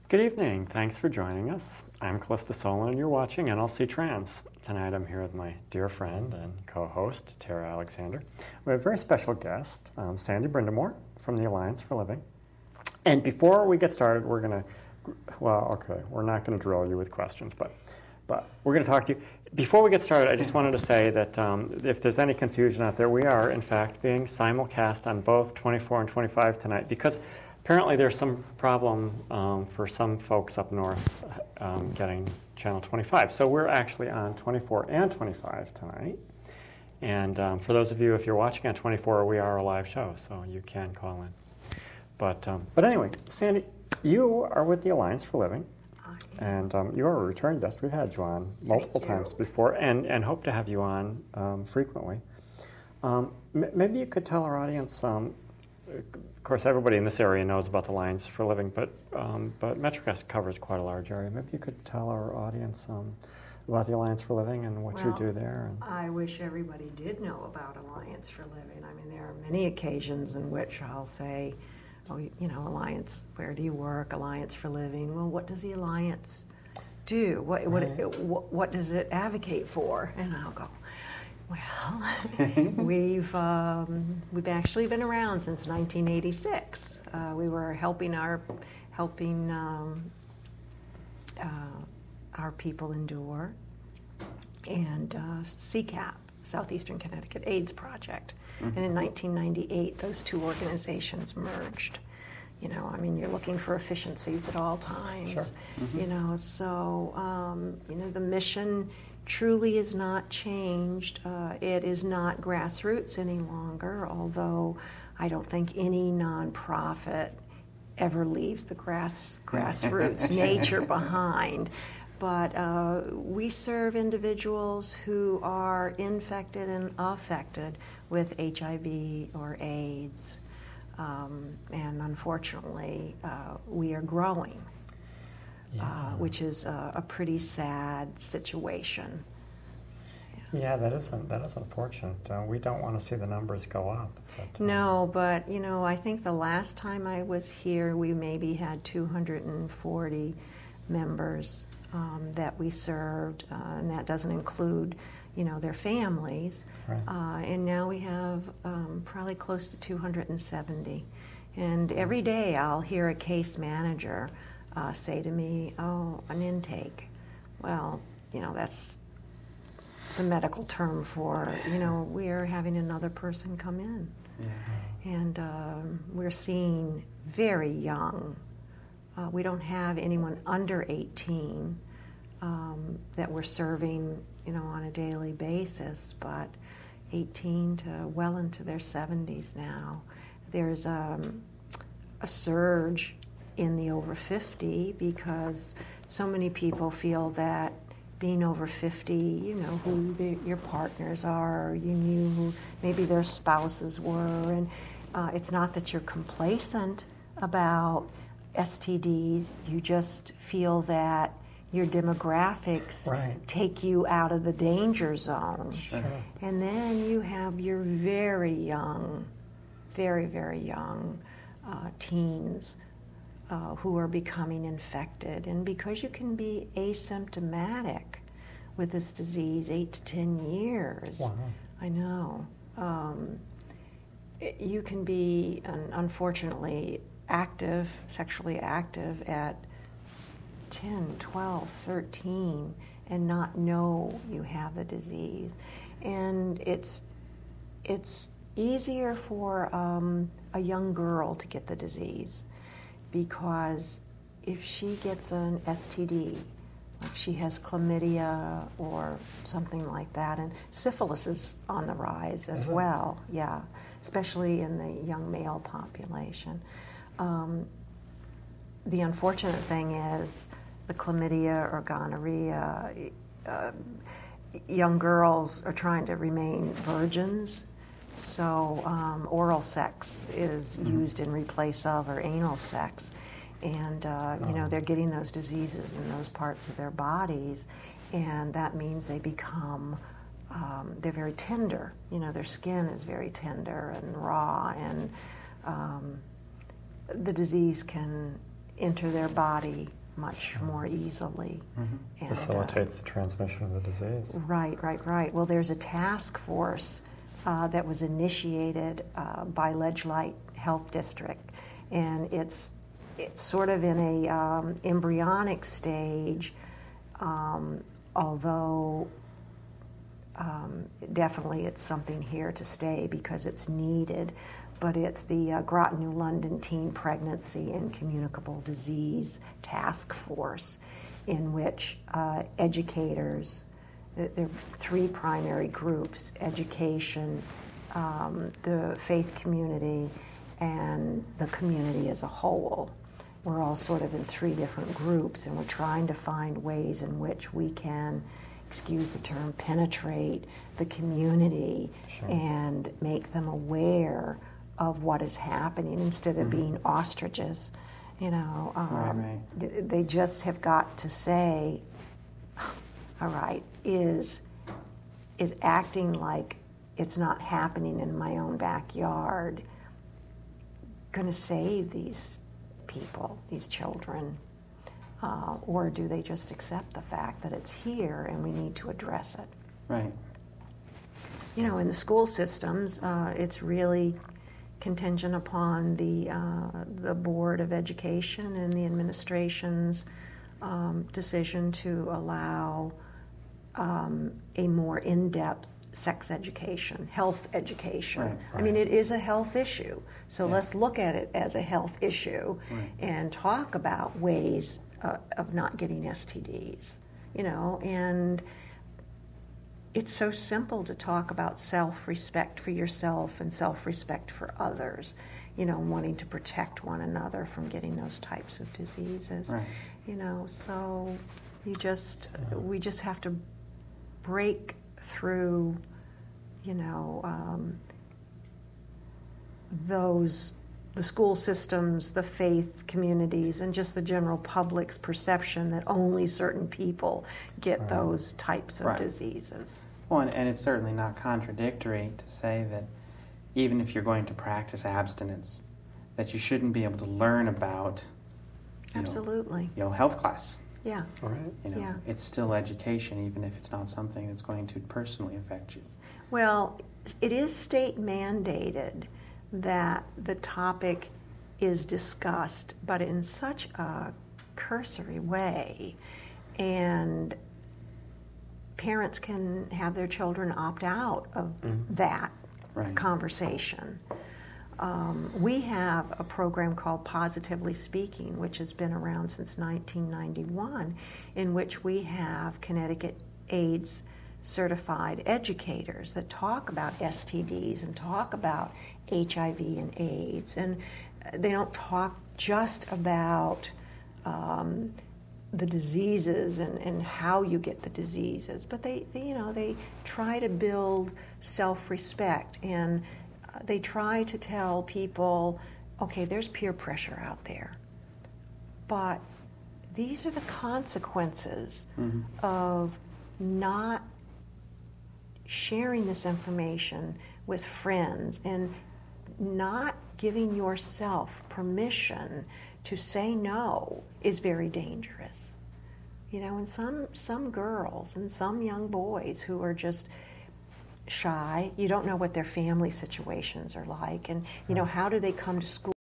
Good evening. Thanks for joining us. I'm Callista Solon, and you're watching NLC Trans. Tonight I'm here with my dear friend and co-host, Tara Alexander. We have a very special guest, Sandy Brandimour from the Alliance for Living. And before we get started, we're going to, we're not going to drill you with questions, but we're going to talk to you. Before we get started, I just wanted to say that if there's any confusion out there, we are, in fact, being simulcast on both 24 and 25 tonight because apparently there's some problem for some folks up north getting channel 25. So we're actually on 24 and 25 tonight. And for those of you, if you're watching on 24, we are a live show, so you can call in. But anyway, Sandy, you are with the Alliance for Living. And you are a return guest. We've had you on multiple times before and hope to have you on frequently. Maybe you could tell our audience, of course, everybody in this area knows about the Alliance for Living, but MetroCast covers quite a large area. Maybe you could tell our audience about the Alliance for Living and what you do there. I wish everybody did know about Alliance for Living. I mean, there are many occasions in which I'll say, oh, you know, Alliance, where do you work? Alliance for Living. Well, what does the Alliance do? What does it advocate for? And I'll go, well, we've actually been around since 1986. We were helping our people endure, and CCAP, Southeastern Connecticut AIDS Project. And in 1998, those two organizations merged. You know, I mean, you're looking for efficiencies at all times. Sure. You know, so, you know, the mission truly is not changed. It is not grassroots any longer, although I don't think any nonprofit ever leaves the grassroots nature behind. But we serve individuals who are infected and affected with HIV or AIDS. And unfortunately, we are growing, which is a pretty sad situation. Yeah, that is unfortunate. We don't want to see the numbers go up. No, but you know, I think the last time I was here, we maybe had 240 members that we served, and that doesn't include, you know, their families. Right. And now we have probably close to 270. And every day I'll hear a case manager say to me, oh, an intake. Well, you know, that's the medical term for, you know, we're having another person come in. Yeah. And we're seeing very young. We don't have anyone under 18 that we're serving, you know, on a daily basis, but 18 to well into their 70s now. There's a surge in the over 50 because so many people feel that being over 50, you know who your partners are, you knew who maybe their spouses were, and it's not that you're complacent about STDs, you just feel that your demographics take you out of the danger zone. Sure. And then you have your very young, very, very young teens who are becoming infected. And because you can be asymptomatic with this disease 8 to 10 years, wow. I know, you can be, unfortunately, sexually active at 10, 12, 13 and not know you have the disease. And it's easier for a young girl to get the disease because if she gets an STD, like she has chlamydia or something like that, and syphilis is on the rise as well, yeah, especially in the young male population. The unfortunate thing is the chlamydia or gonorrhea, young girls are trying to remain virgins, so oral sex is used in replace of, or anal sex, and you know, they're getting those diseases in those parts of their bodies, and that means they become they're very tender. You know, their skin is very tender and raw, and the disease can enter their body much more easily. And, facilitates the transmission of the disease. Right. Well, there's a task force that was initiated by Ledgelight Health District, and it's sort of in a embryonic stage, although definitely it's something here to stay because it's needed. But it's the Groton New London Teen Pregnancy and Communicable Disease Task Force, in which educators, there are three primary groups: education, the faith community, and the community as a whole. We're all sort of in three different groups, and we're trying to find ways in which we can, excuse the term, penetrate the community and make them aware of what is happening instead of being ostriches. You know, they just have got to say, all right, is acting like it's not happening in my own backyard going to save these people, these children? Or do they just accept the fact that it's here and we need to address it? Right. You know, in the school systems, it's really contingent upon the Board of Education and the administration's decision to allow a more in-depth sex education, health education. Right. I mean, it is a health issue, so let's look at it as a health issue and talk about ways of not getting STDs, you know, and it's so simple to talk about self-respect for yourself and self-respect for others, you know, wanting to protect one another from getting those types of diseases, you know, so we just have to break through, you know, the school systems, the faith communities, and just the general public's perception that only certain people get those types of diseases. Well, and it's certainly not contradictory to say that even if you're going to practice abstinence, that you shouldn't be able to learn about health class. Yeah. You know, it's still education, even if it's not something that's going to personally affect you. Well, it is state mandated that the topic is discussed, but in such a cursory way, and parents can have their children opt out of that conversation. We have a program called Positively Speaking, which has been around since 1991, in which we have Connecticut AIDS certified educators that talk about STDs and talk about HIV and AIDS. And they don't talk just about the diseases and how you get the diseases, but they try to build self-respect, and they try to tell people, okay, there's peer pressure out there, but these are the consequences of not sharing this information with friends and not giving yourself permission to say no is very dangerous. You know, and some girls and some young boys who are just shy, you don't know what their family situations are like, and you know, how do they come to school